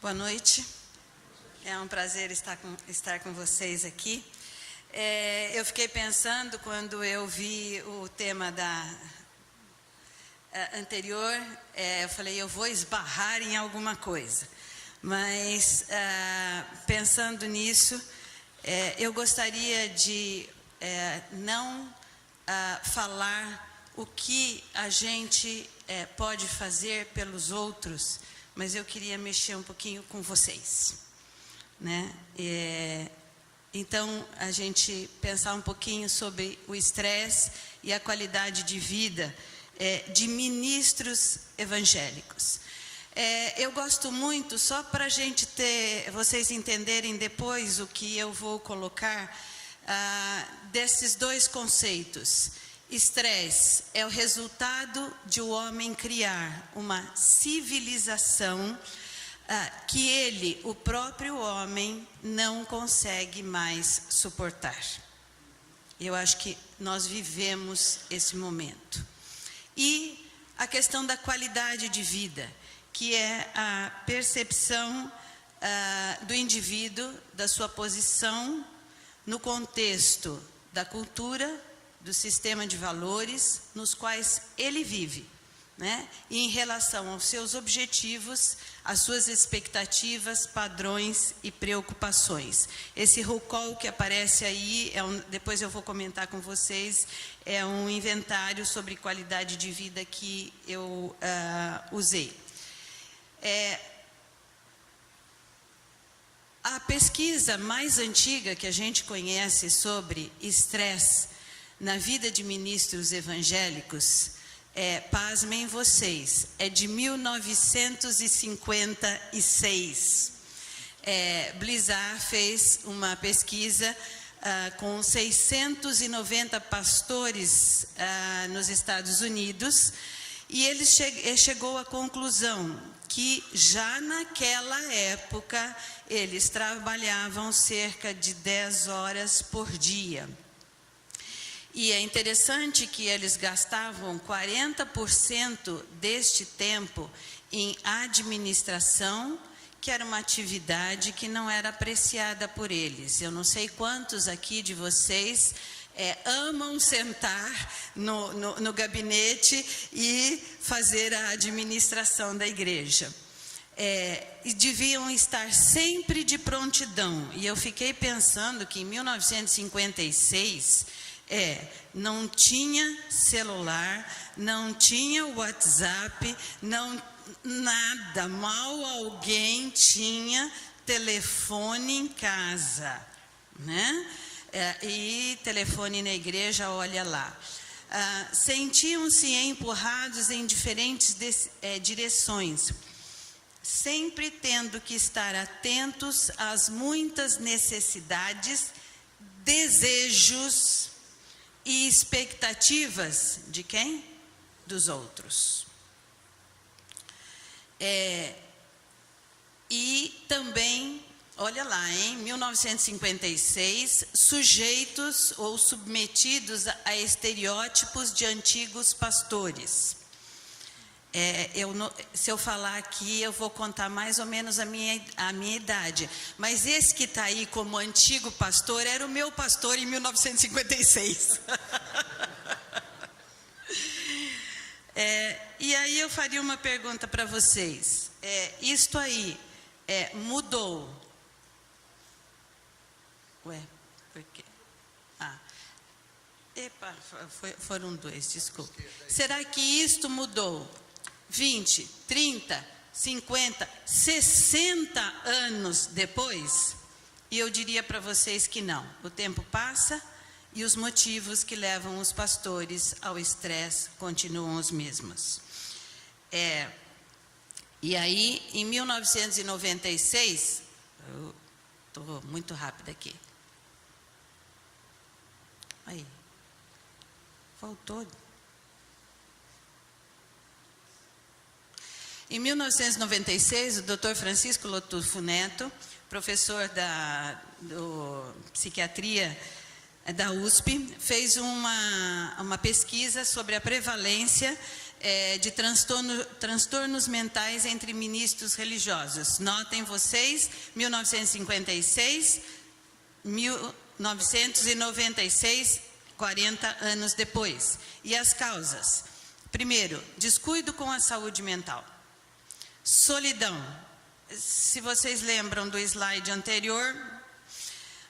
Boa noite. É um prazer estar com vocês aqui. Eu fiquei pensando, quando eu vi o tema anterior, eu falei, eu vou esbarrar em alguma coisa. Mas, pensando nisso, eu gostaria de não falar o que a gente pode fazer pelos outros, mas eu queria mexer um pouquinho com vocês, né? Então, a gente pensar um pouquinho sobre o estresse e a qualidade de vida de ministros evangélicos. Eu gosto muito, só para a gente vocês entenderem depois o que eu vou colocar, desses dois conceitos. Estresse é o resultado de o homem criar uma civilização que ele, o próprio homem, não consegue mais suportar. Eu acho que nós vivemos esse momento. E a questão da qualidade de vida, que é a percepção do indivíduo, da sua posição no contexto da cultura, do sistema de valores nos quais ele vive, né? E em relação aos seus objetivos, às suas expectativas, padrões e preocupações. Esse RUCOL que aparece aí, depois eu vou comentar com vocês, é um inventário sobre qualidade de vida que eu usei. A pesquisa mais antiga que a gente conhece sobre estresse na vida de ministros evangélicos, pasmem vocês, é de 1956. Blizzard fez uma pesquisa com 690 pastores nos Estados Unidos, e ele chegou à conclusão que já naquela época eles trabalhavam cerca de 10 horas por dia. E é interessante que eles gastavam 40% deste tempo em administração, que era uma atividade que não era apreciada por eles. Eu não sei quantos aqui de vocês amam sentar no gabinete e fazer a administração da igreja. E deviam estar sempre de prontidão. E eu fiquei pensando que em 1956... não tinha celular, não tinha WhatsApp, nada, mal alguém tinha telefone em casa, né? E telefone na igreja, olha lá. Sentiam-se empurrados em diferentes direções, sempre tendo que estar atentos às muitas necessidades, desejos e expectativas de quem? Dos outros. E também, olha lá, em 1956, sujeitos ou submetidos a estereótipos de antigos pastores. Se eu falar aqui, eu vou contar mais ou menos a minha idade. Mas esse que está aí como antigo pastor era o meu pastor em 1956. E aí eu faria uma pergunta para vocês. Isto aí mudou? Ué, por quê? Foram dois, desculpa. Será que isto mudou? 20, 30, 50, 60 anos depois? E eu diria para vocês que não. O tempo passa e os motivos que levam os pastores ao estresse continuam os mesmos. E aí, em 1996, eu estou muito rápida aqui. Aí, voltou. Em 1996, o Dr. Francisco Lotufo Neto, professor do psiquiatria da USP, fez uma pesquisa sobre a prevalência de transtornos mentais entre ministros religiosos. Notem vocês, 1956, 1996, 40 anos depois. E as causas? Primeiro, descuido com a saúde mental. Solidão. Se vocês lembram do slide anterior,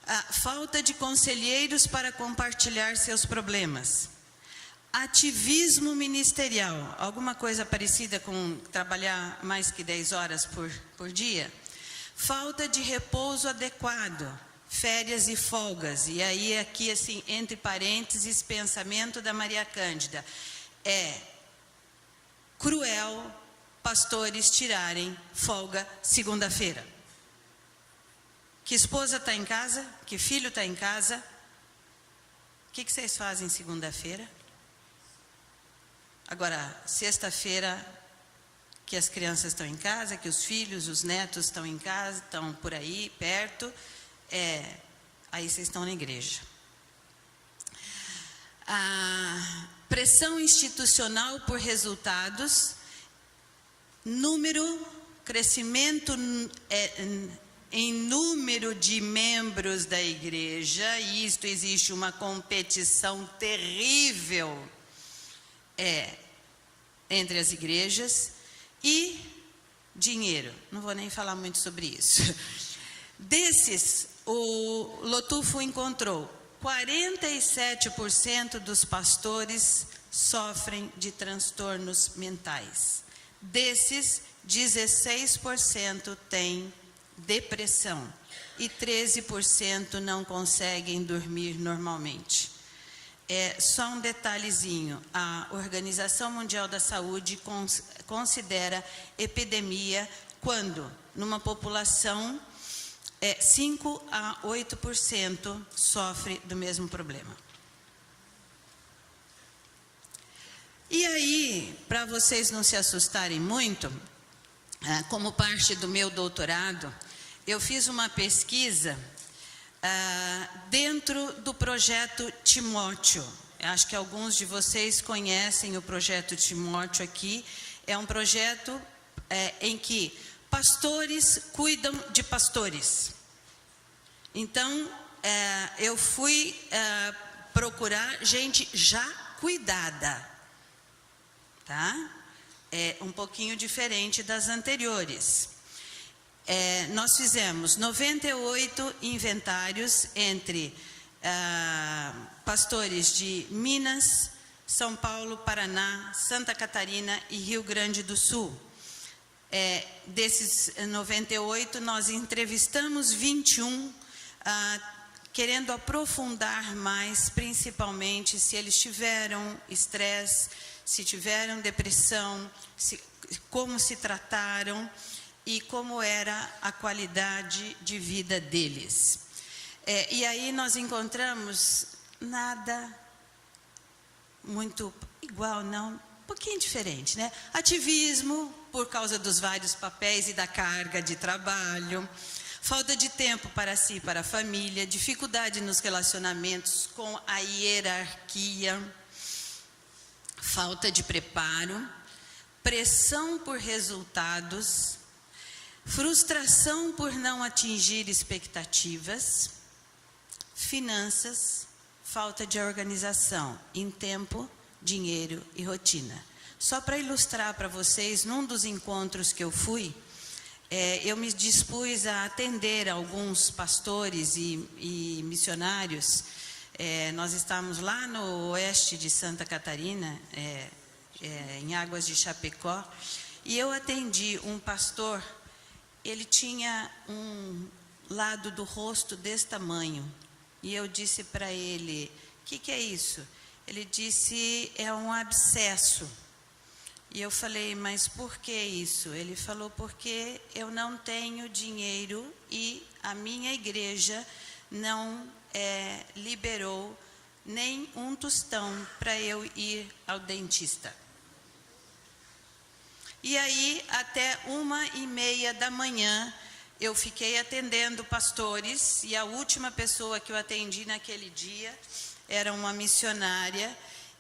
a falta de conselheiros para compartilhar seus problemas. Ativismo ministerial, alguma coisa parecida com trabalhar mais que 10 horas por dia. Falta de repouso adequado, férias e folgas. E aí aqui assim, entre parênteses, pensamento da Maria Cândida. É cruel pastores tirarem folga segunda-feira. Que esposa está em casa? Que filho está em casa? O que vocês fazem segunda-feira? Agora, sexta-feira, que as crianças estão em casa, que os filhos, os netos estão em casa, estão por aí, perto, aí vocês estão na igreja. A pressão institucional por resultados, crescimento em número de membros da igreja, e isto existe uma competição terrível entre as igrejas, e dinheiro. Não vou nem falar muito sobre isso. Desses, o Lotufo encontrou 47% dos pastores sofrem de transtornos mentais. Desses, 16% têm depressão e 13% não conseguem dormir normalmente. Só um detalhezinho, a Organização Mundial da Saúde considera epidemia quando, numa população, 5 a 8% sofre do mesmo problema. E aí, para vocês não se assustarem muito, como parte do meu doutorado, eu fiz uma pesquisa dentro do projeto Timóteo. Acho que alguns de vocês conhecem o projeto Timóteo aqui. É um projeto em que pastores cuidam de pastores. Então, eu fui procurar gente já cuidada, tá? É um pouquinho diferente das anteriores. Nós fizemos 98 inventários entre pastores de Minas, São Paulo, Paraná, Santa Catarina e Rio Grande do Sul. Desses 98, nós entrevistamos 21, querendo aprofundar mais, principalmente se eles tiveram estresse, se tiveram depressão, como se trataram e como era a qualidade de vida deles. E aí nós encontramos nada muito igual, não, um pouquinho diferente, né? Ativismo, por causa dos vários papéis e da carga de trabalho, falta de tempo para si e para a família, dificuldade nos relacionamentos com a hierarquia, falta de preparo, pressão por resultados, frustração por não atingir expectativas, finanças, falta de organização em tempo, dinheiro e rotina. Só para ilustrar para vocês, num dos encontros que eu fui, eu me dispus a atender alguns pastores e missionários. Nós estávamos lá no oeste de Santa Catarina, em Águas de Chapecó, e eu atendi um pastor. Ele tinha um lado do rosto desse tamanho. E eu disse para ele, o que é isso? Ele disse, é um abscesso. E eu falei, mas por que isso? Ele falou, porque eu não tenho dinheiro e a minha igreja não liberou nem um tostão para eu ir ao dentista. E aí, até 1h30 da manhã, eu fiquei atendendo pastores, e a última pessoa que eu atendi naquele dia era uma missionária,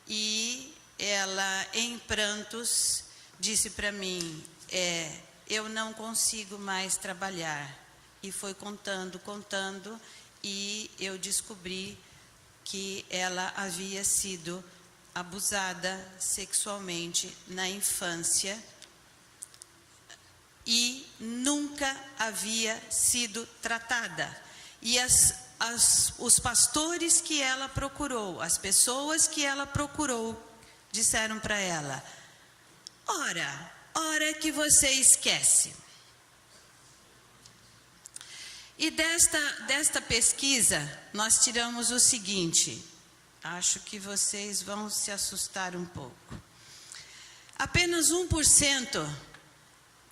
e ela, em prantos, disse para mim, eu não consigo mais trabalhar. E foi contando, e eu descobri que ela havia sido abusada sexualmente na infância e nunca havia sido tratada. E os pastores que ela procurou, as pessoas que ela procurou, disseram para ela, ora que você esquece. E desta pesquisa, nós tiramos o seguinte, acho que vocês vão se assustar um pouco. Apenas 1%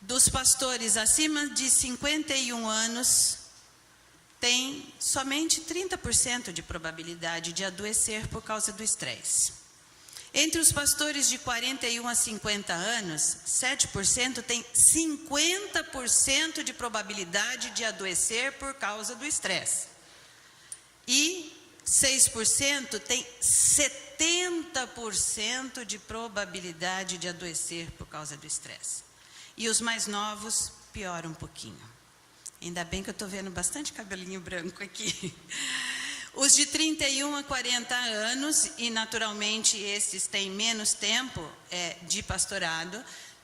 dos pastores acima de 51 anos tem somente 30% de probabilidade de adoecer por causa do estresse. Entre os pastores de 41 a 50 anos, 7% tem 50% de probabilidade de adoecer por causa do estresse. E 6% tem 70% de probabilidade de adoecer por causa do estresse. E os mais novos, piora um pouquinho. Ainda bem que eu estou vendo bastante cabelinho branco aqui. Os de 31 a 40 anos, e naturalmente esses têm menos tempo de pastorado,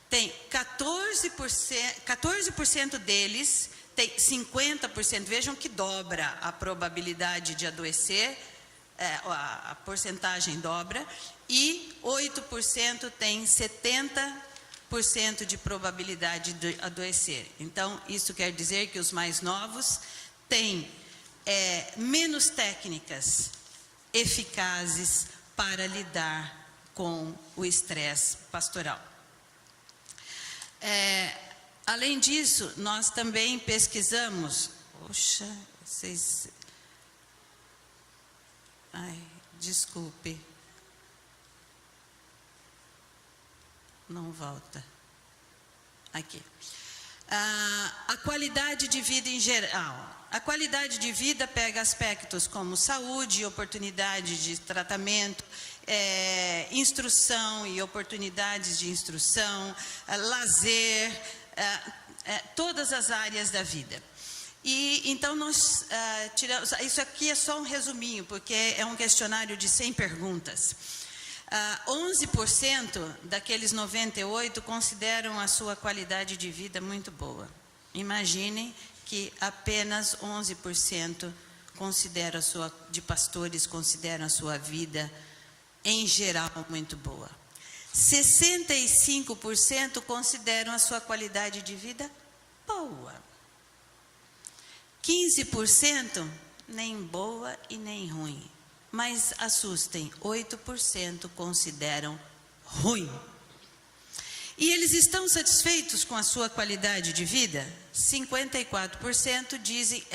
tem 14% deles tem 50%, vejam que dobra a probabilidade de adoecer, a porcentagem dobra, e 8% tem 70% de probabilidade de adoecer. Então, isso quer dizer que os mais novos têm menos técnicas eficazes para lidar com o estresse pastoral. Além disso, nós também pesquisamos... desculpe. Não volta. Aqui. A qualidade de vida em geral. A qualidade de vida pega aspectos como saúde, oportunidade de tratamento, instrução e oportunidades de instrução, lazer, todas as áreas da vida. E então nós tiramos, isso aqui é só um resuminho, porque é um questionário de 100 perguntas. 11% daqueles 98 consideram a sua qualidade de vida muito boa. Imaginem que apenas 11% de pastores consideram a sua vida, em geral, muito boa. 65% consideram a sua qualidade de vida boa. 15% nem boa e nem ruim. Mas assustem, 8% consideram ruim. E eles estão satisfeitos com a sua qualidade de vida? 54% dizem,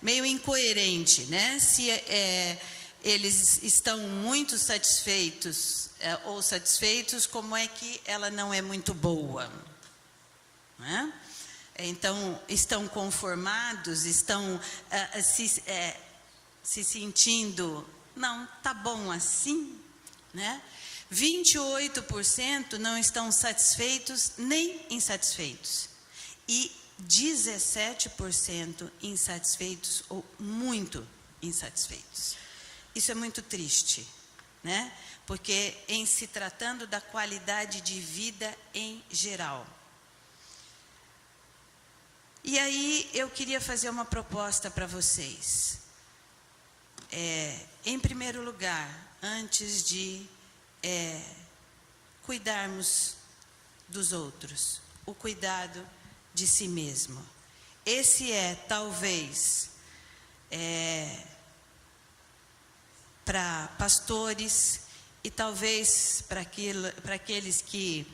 meio incoerente, né? Se eles estão muito satisfeitos ou satisfeitos, como é que ela não é muito boa? Né? Então, estão conformados, estão se sentindo, não, tá bom assim, né? 28% não estão satisfeitos nem insatisfeitos. E 17% insatisfeitos ou muito insatisfeitos. Isso é muito triste, né? Porque em se tratando da qualidade de vida em geral. E aí eu queria fazer uma proposta para vocês. Em primeiro lugar, antes de cuidarmos dos outros, o cuidado de si mesmo. Esse talvez, para pastores e talvez para aqueles que,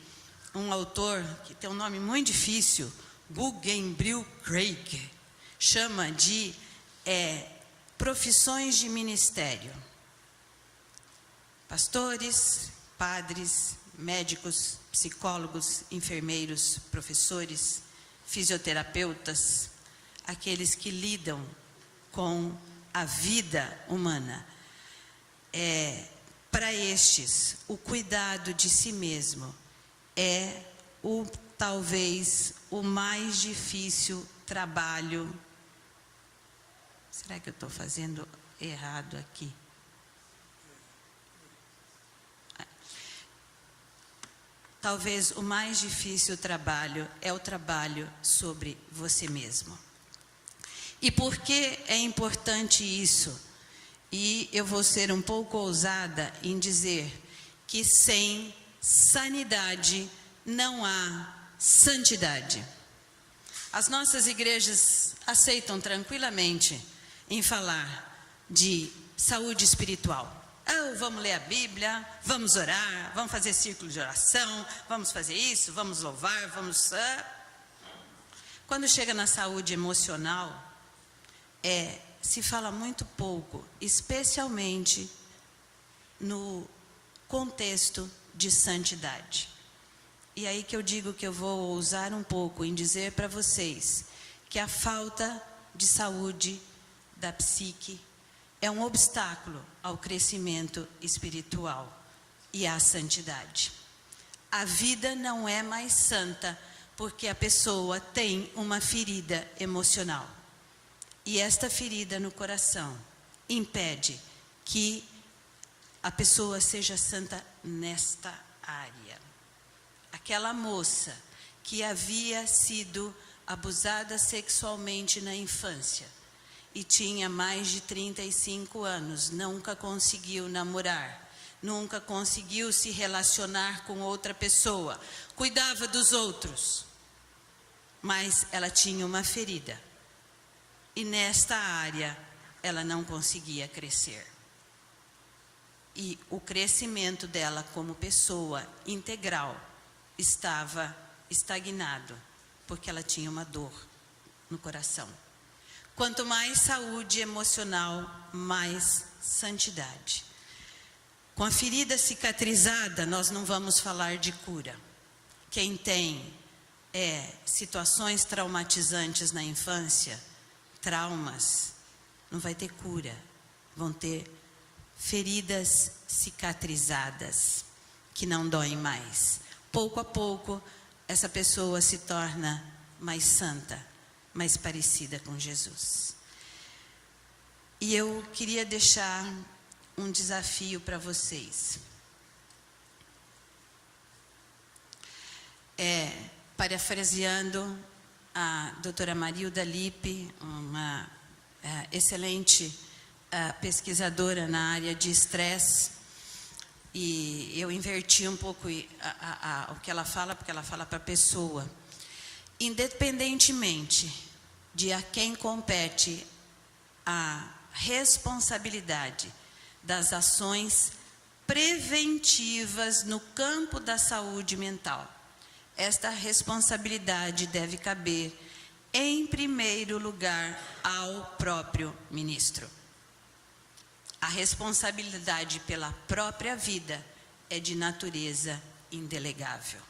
um autor que tem um nome muito difícil, Guggenbril Craig, chama de profissões de ministério. Pastores, padres, médicos, psicólogos, enfermeiros, professores, fisioterapeutas, aqueles que lidam com a vida humana. Para estes, o cuidado de si mesmo é talvez o mais difícil trabalho. Será que eu estou fazendo errado aqui? Talvez o mais difícil trabalho é o trabalho sobre você mesmo. E por que é importante isso? E eu vou ser um pouco ousada em dizer que sem sanidade não há santidade. As nossas igrejas aceitam tranquilamente em falar de saúde espiritual. Vamos ler a Bíblia, vamos orar, vamos fazer círculo de oração, vamos fazer isso, vamos louvar, vamos... Quando chega na saúde emocional, se fala muito pouco, especialmente no contexto de santidade. E aí que eu digo que eu vou ousar um pouco em dizer para vocês que a falta de saúde da psique é um obstáculo ao crescimento espiritual e à santidade. A vida não é mais santa porque a pessoa tem uma ferida emocional. E esta ferida no coração impede que a pessoa seja santa nesta área. Aquela moça que havia sido abusada sexualmente na infância e tinha mais de 35 anos, nunca conseguiu namorar, nunca conseguiu se relacionar com outra pessoa, cuidava dos outros, mas ela tinha uma ferida. E nesta área, ela não conseguia crescer. E o crescimento dela como pessoa integral estava estagnado, porque ela tinha uma dor no coração. Quanto mais saúde emocional, mais santidade. Com a ferida cicatrizada, nós não vamos falar de cura. Quem tem situações traumatizantes na infância, traumas, não vai ter cura, vão ter feridas cicatrizadas que não doem mais. Pouco a pouco, essa pessoa se torna mais santa, mais parecida com Jesus. E eu queria deixar um desafio para vocês. Parafraseando a doutora Marilda Lippe, uma excelente pesquisadora na área de estresse, e eu inverti um pouco o que ela fala, porque ela fala para a pessoa. Independentemente de a quem compete a responsabilidade das ações preventivas no campo da saúde mental, esta responsabilidade deve caber, em primeiro lugar, ao próprio ministro. A responsabilidade pela própria vida é de natureza indelegável.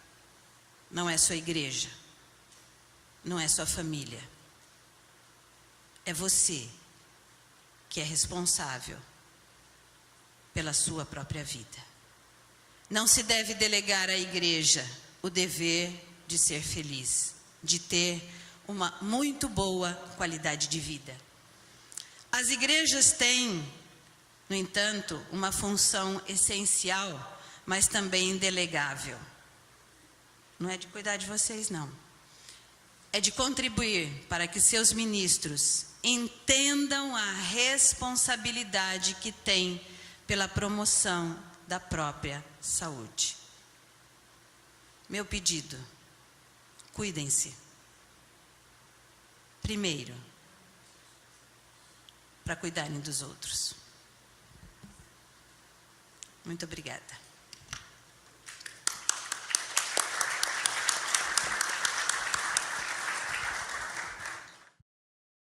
Não é sua igreja, não é sua família. É você que é responsável pela sua própria vida. Não se deve delegar à igreja o dever de ser feliz, de ter uma muito boa qualidade de vida. As igrejas têm, no entanto, uma função essencial, mas também indelegável. Não é de cuidar de vocês, não. É de contribuir para que seus ministros entendam a responsabilidade que têm pela promoção da própria saúde. Meu pedido: cuidem-se. Primeiro, para cuidarem dos outros. Muito obrigada.